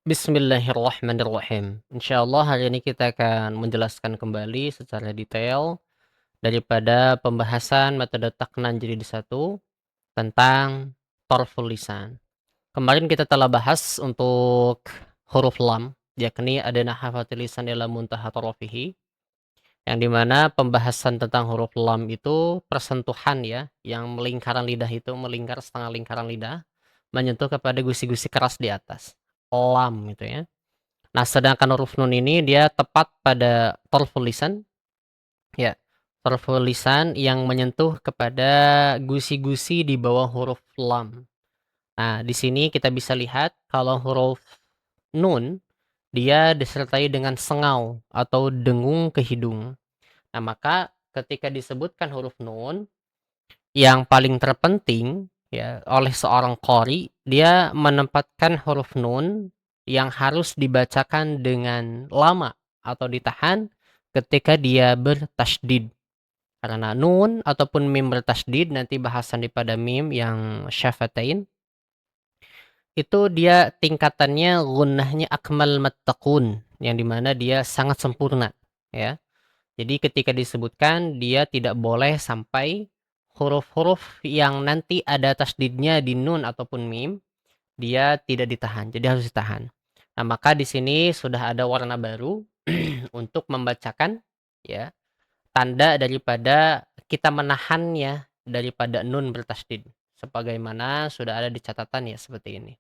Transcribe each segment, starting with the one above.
Bismillahirrahmanirrahim. Insyaallah hari ini kita akan menjelaskan kembali secara detail daripada pembahasan metode Taqnan Jilid 1 tentang Tarful Lisan. Kemarin kita telah bahas untuk huruf lam, yakni adana hafatil lisan ila muntaha tarafihi, yang dimana pembahasan tentang huruf lam itu persentuhan ya, yang melingkaran lidah itu melingkar setengah lingkaran lidah menyentuh kepada gusi-gusi keras di atas. Lam itu ya. Nah, sedangkan huruf nun ini dia tepat pada tarful lisan, ya. Tarful lisan yang menyentuh kepada gusi-gusi di bawah huruf lam. Nah, di sini kita bisa lihat kalau huruf nun dia disertai dengan sengau atau dengung ke hidung. Nah, maka ketika disebutkan huruf nun, yang paling terpenting ya oleh seorang qari, dia menempatkan huruf nun yang harus dibacakan dengan lama atau ditahan ketika dia bertasydid. Karena nun ataupun mim bertasydid, nanti bahasan daripada mim yang syafatain, itu dia tingkatannya gunnahnya akmal mattaqun, yang dimana dia sangat sempurna ya. Jadi ketika disebutkan dia tidak boleh sampai huruf-huruf yang nanti ada tasdidnya di nun ataupun mim, dia tidak ditahan. Jadi harus ditahan. Nah, maka di sini sudah ada warna baru untuk membacakan ya, tanda daripada kita menahannya daripada nun bertasdid. Sebagaimana sudah ada di catatan ya seperti ini.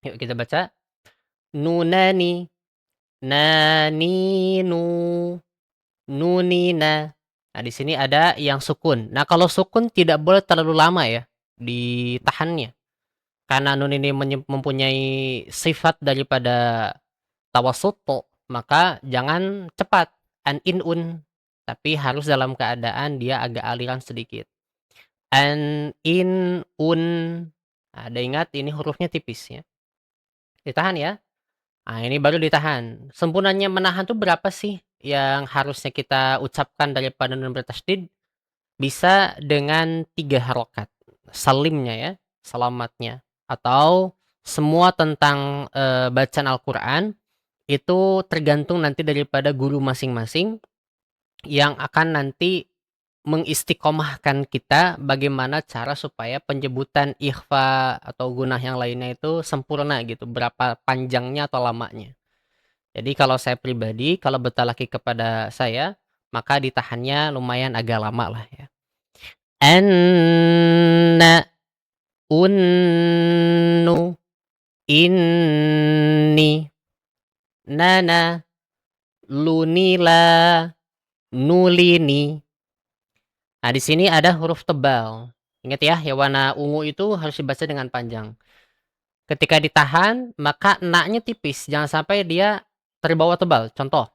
Yuk kita baca. Nunani, naninu, nunina. Nah, di sini ada yang sukun. Nah, kalau sukun tidak boleh terlalu lama ya ditahannya. Karena nun ini mempunyai sifat daripada tawasut, maka jangan cepat an in un, tapi harus dalam keadaan dia agak aliran sedikit. An in un. Nah, ada ingat ini hurufnya tipis ya. Ditahan ya. Nah, ini baru ditahan. Sempurnanya menahan tuh berapa sih yang harusnya kita ucapkan daripada nun bertasydid? Bisa dengan 3 harokat. Salimnya ya, selamatnya. Atau semua tentang bacaan Al-Quran itu tergantung nanti daripada guru masing-masing yang akan nanti mengistiqomahkan kita bagaimana cara supaya penyebutan ikhfa atau gunah yang lainnya itu sempurna gitu, berapa panjangnya atau lamanya. Jadi kalau saya pribadi, kalau bertalaki kepada saya, maka ditahannya lumayan agak lama lah ya. Anna, unnu, inni, nana, lunila, nulini. Nah, di sini ada huruf tebal. Ingat ya, yang warna ungu itu harus dibaca dengan panjang. Ketika ditahan, maka na-nya tipis. Jangan sampai dia terbawa tebal. Contoh,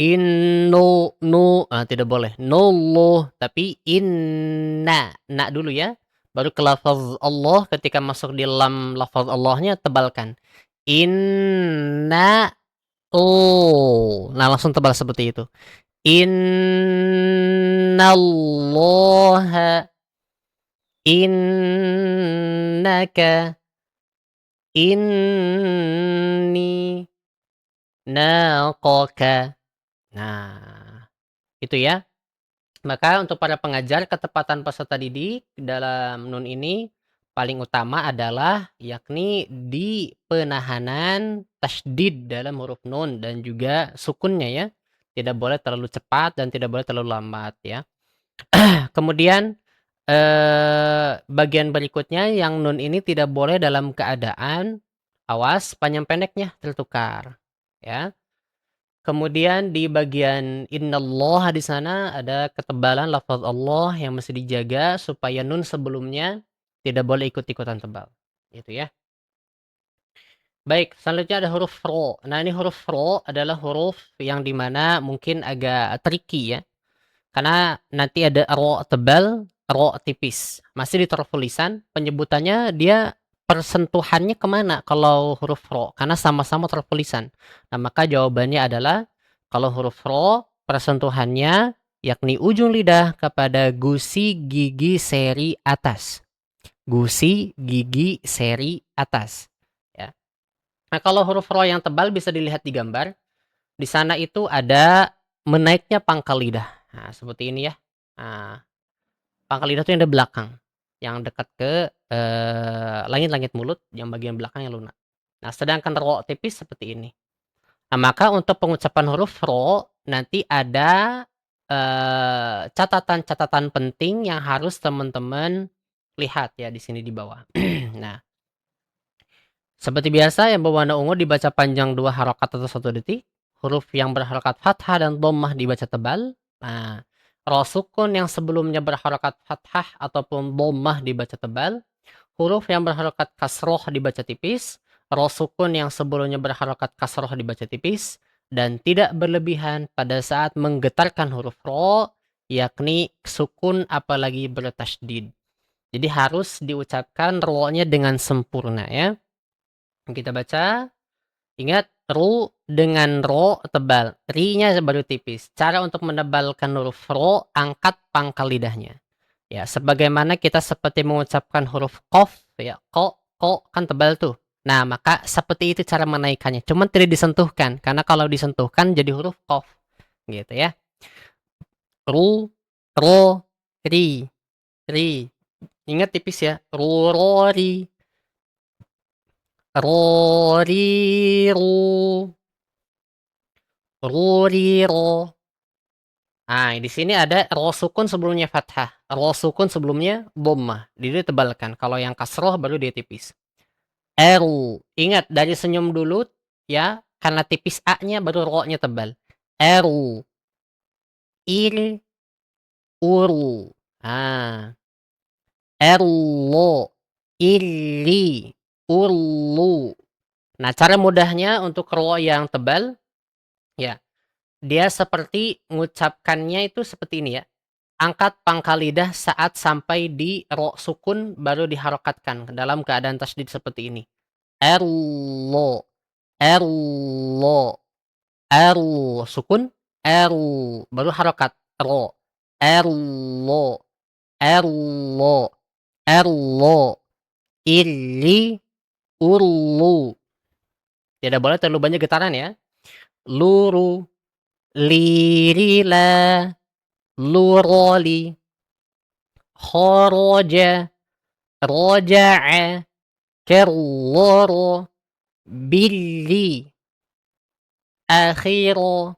innu, nu, tidak boleh. Nulluh, tapi inna. Na dulu ya. Baru ke lafaz Allah, ketika masuk di lam lafaz Allahnya, tebalkan. Inna, oh. Nah, langsung tebal seperti itu. Innallaha, innaka, inni, naqaka. Nah, itu ya. Maka untuk para pengajar, ketepatan peserta didik dalam nun ini paling utama adalah yakni di penahanan tasydid dalam huruf nun dan juga sukunnya ya. Tidak boleh terlalu cepat dan tidak boleh terlalu lambat ya. Kemudian bagian berikutnya yang nun ini tidak boleh dalam keadaan awas panjang pendeknya tertukar ya. Kemudian di bagian innallah di sana ada ketebalan lafaz Allah yang mesti dijaga supaya nun sebelumnya tidak boleh ikut-ikutan tebal. Itu ya. Baik, selanjutnya ada huruf ro. Nah, ini huruf ro adalah huruf yang dimana mungkin agak tricky ya. Karena nanti ada ro tebal, ro tipis. Masih di taraful lisan, penyebutannya dia persentuhannya kemana kalau huruf ro? Karena sama-sama taraful lisan. Nah, maka jawabannya adalah kalau huruf ro, persentuhannya yakni ujung lidah kepada gusi gigi seri atas. Gusi gigi seri atas. Ya. Nah, kalau huruf ro yang tebal bisa dilihat di gambar. Di sana itu ada menaiknya pangkal lidah. Nah, seperti ini ya. Nah, pangkal lidah itu yang di belakang, yang dekat ke langit-langit mulut, yang bagian belakang yang lunak. Nah, sedangkan ro tipis seperti ini. Nah, maka untuk pengucapan huruf ro nanti ada catatan-catatan penting yang harus teman-teman lihat ya di sini di bawah. Nah, seperti biasa yang berwarna ungu dibaca panjang 2 harokat atau 1 detik. Huruf yang berharokat fathah dan dhammah dibaca tebal. Nah, ro sukun yang sebelumnya berharokat fathah ataupun dhammah dibaca tebal. Huruf yang berharokat kasroh dibaca tipis. Ro sukun yang sebelumnya berharokat kasroh dibaca tipis. Dan tidak berlebihan pada saat menggetarkan huruf ro, yakni sukun apalagi bertasydid. Jadi harus diucapkan ro-nya dengan sempurna ya. Kita baca. Ingat, ru dengan ro tebal. Ri-nya baru tipis. Cara untuk menebalkan huruf ro, angkat pangkal lidahnya. Ya, sebagaimana kita seperti mengucapkan huruf kof, ya, ko kan tebal tuh. Nah, maka seperti itu cara menaikkannya. Cuman tidak disentuhkan, karena kalau disentuhkan jadi huruf kof. Gitu ya. Ru, ro, ri, ri. Ingat tipis ya. Ru, ro, ri. Ro, ri, ru. Ru, ri, ro. Nah, di sini ada ro sukun sebelumnya fathah. Ro sukun sebelumnya dhammah. Dia tebalkan. Kalau yang kasroh baru dia tipis. Eru. Ingat, dari senyum dulu ya. Karena tipis A-nya baru ro-nya tebal. Eru. Il. Uru. Nah. Erlo. Ili. Urlu. Nah, cara mudahnya untuk ro yang tebal. Ya. Dia seperti mengucapkannya itu seperti ini ya. Angkat pangkal lidah saat sampai di ro sukun baru diharokatkan dalam keadaan tasydid seperti ini. Erlo, erlo, eru sukun, eru baru harokat ro. Erlo, erlo, erlo, ili, urlu. Tidak boleh terlalu banyak getaran ya. Luru, lirila, luroli, khoroja, roja'a, kerloro, billi, akhiro,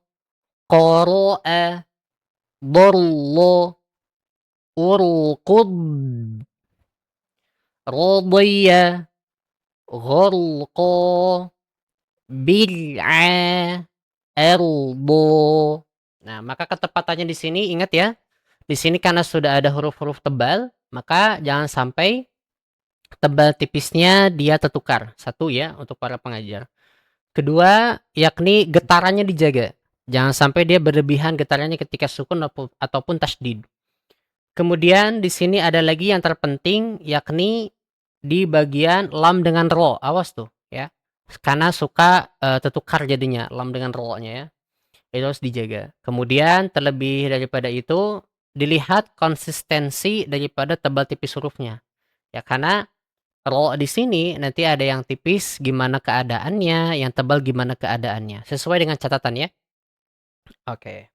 qoro'a, dorlo, urqud, rodiya, gholqo, bil'a, erbo. Nah, maka ketepatannya di sini ingat ya. Di sini karena sudah ada huruf-huruf tebal, maka jangan sampai tebal tipisnya dia tertukar. Satu ya untuk para pengajar. Kedua, yakni getarannya dijaga. Jangan sampai dia berlebihan getarannya ketika sukun ataupun tasydid. Kemudian di sini ada lagi yang terpenting yakni di bagian lam dengan ro. Awas tuh ya. Karena suka tertukar jadinya lam dengan ro-nya ya. Itu harus dijaga. Kemudian terlebih daripada itu dilihat konsistensi daripada tebal tipis hurufnya. Ya karena ro di sini nanti ada yang tipis gimana keadaannya, yang tebal gimana keadaannya. Sesuai dengan catatan ya. Oke.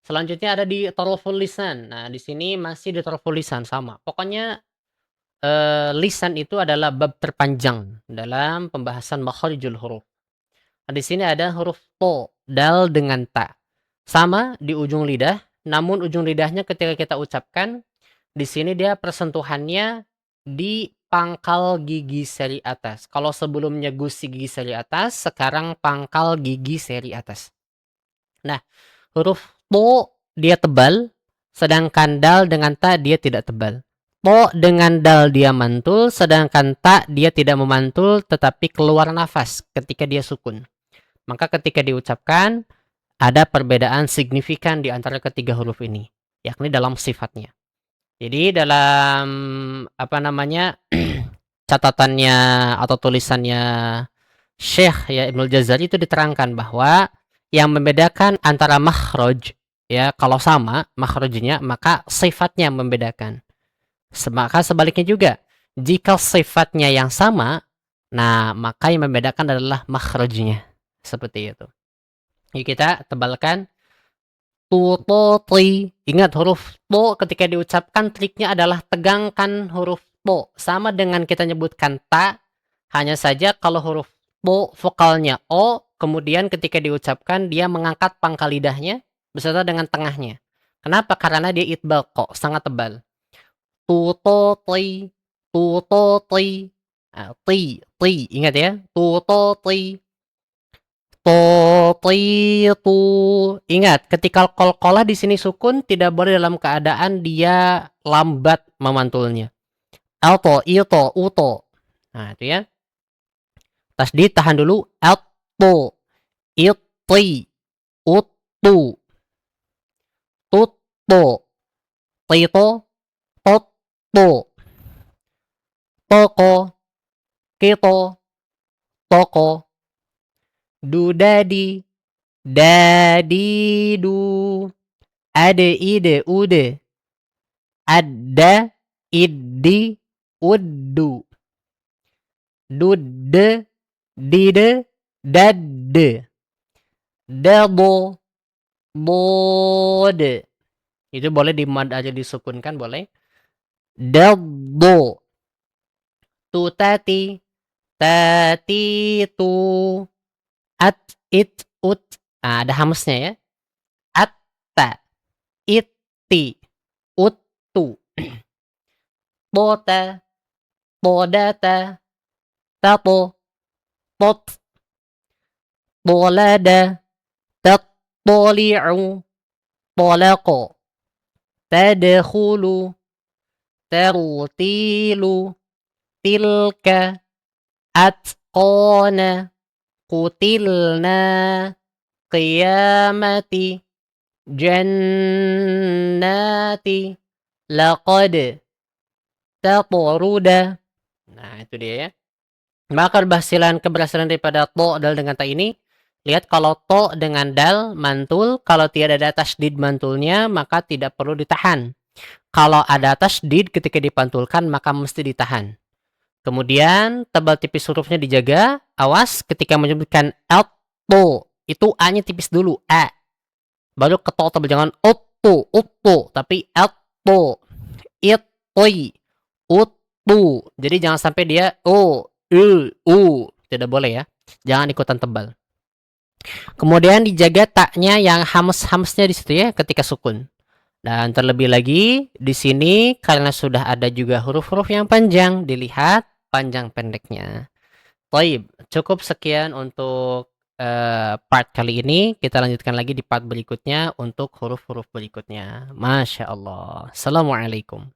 Selanjutnya ada di taraful lisan. Nah, di sini masih di taraful lisan sama. Pokoknya lisan itu adalah bab terpanjang dalam pembahasan makharijul huruf. Nah, di sini ada huruf to, dal dengan ta. Sama di ujung lidah, namun ujung lidahnya ketika kita ucapkan di sini dia persentuhannya di pangkal gigi seri atas. Kalau sebelumnya gusi gigi seri atas, sekarang pangkal gigi seri atas. Nah, huruf to dia tebal, sedangkan dal dengan ta dia tidak tebal. To dengan dal dia mantul, sedangkan ta dia tidak memantul tetapi keluar nafas ketika dia sukun. Maka ketika diucapkan ada perbedaan signifikan di antara ketiga huruf ini, yakni dalam sifatnya. Jadi dalam apa namanya catatannya atau tulisannya Syekh ya Ibnul Jazari itu diterangkan bahwa yang membedakan antara makhraj ya kalau sama makhrajnya maka sifatnya membedakan. Maka sebaliknya juga jika sifatnya yang sama Nah, maka yang membedakan adalah makhrajnya. Seperti itu. Yuk kita tebalkan tu, to, ti. Ingat huruf to ketika diucapkan triknya adalah tegangkan huruf to. Sama dengan kita nyebutkan ta, hanya saja kalau huruf to vokalnya o, kemudian ketika diucapkan dia mengangkat pangkal lidahnya beserta dengan tengahnya. Kenapa? Karena dia itbal kok, sangat tebal. Tu, to, ti, tu, to, ti. Nah, ti, ti, ingat ya. Tu, to, ti. To, ti, tu. Ingat, ketika qalqalah di sini sukun tidak boleh dalam keadaan dia lambat memantulnya. Alto, ito, uto. Nah, itu ya. Tasdid tahan dulu. Alto, iti, utu, tutto, tito, totto, toko, kito, toko, dudadi, dadidu, ade, ide, ude, adda, iddi, uddu, dudde, dide, dadde, dabo, bode. Itu boleh di mad aja disukunkan boleh. Dabo, tutati, tatitu, at, it, ut. Nah, ada hamsnya ya. Atta, itti, uttu, tota, todata, tato, tot, tolada, tattoli'u, tolako, tadkhulu, tarutilu, tilka, atqana, kutilna, qiyamati, jannati, laqad, taqruda. Nah, itu dia ya. Maka keberhasilan daripada to dal dengan ta ini, lihat kalau to dengan dal mantul, kalau tidak ada tasdid mantulnya maka tidak perlu ditahan. Kalau ada tasdid ketika dipantulkan maka mesti ditahan. Kemudian tebal tipis hurufnya dijaga, awas ketika menyebutkan to, itu a-nya tipis dulu, a. Baru ke to tebal, jangan uttu, tapi to, itoi, uttu. Jadi jangan sampai dia tidak boleh ya. Jangan ikutan tebal. Kemudian dijaga taknya yang hams-hamsnya di situ ya ketika sukun. Dan terlebih lagi di sini karena sudah ada juga huruf-huruf yang panjang, dilihat panjang pendeknya. Baik, cukup sekian untuk part kali ini. Kita lanjutkan lagi di part berikutnya untuk huruf-huruf berikutnya. Masya Allah. Assalamualaikum.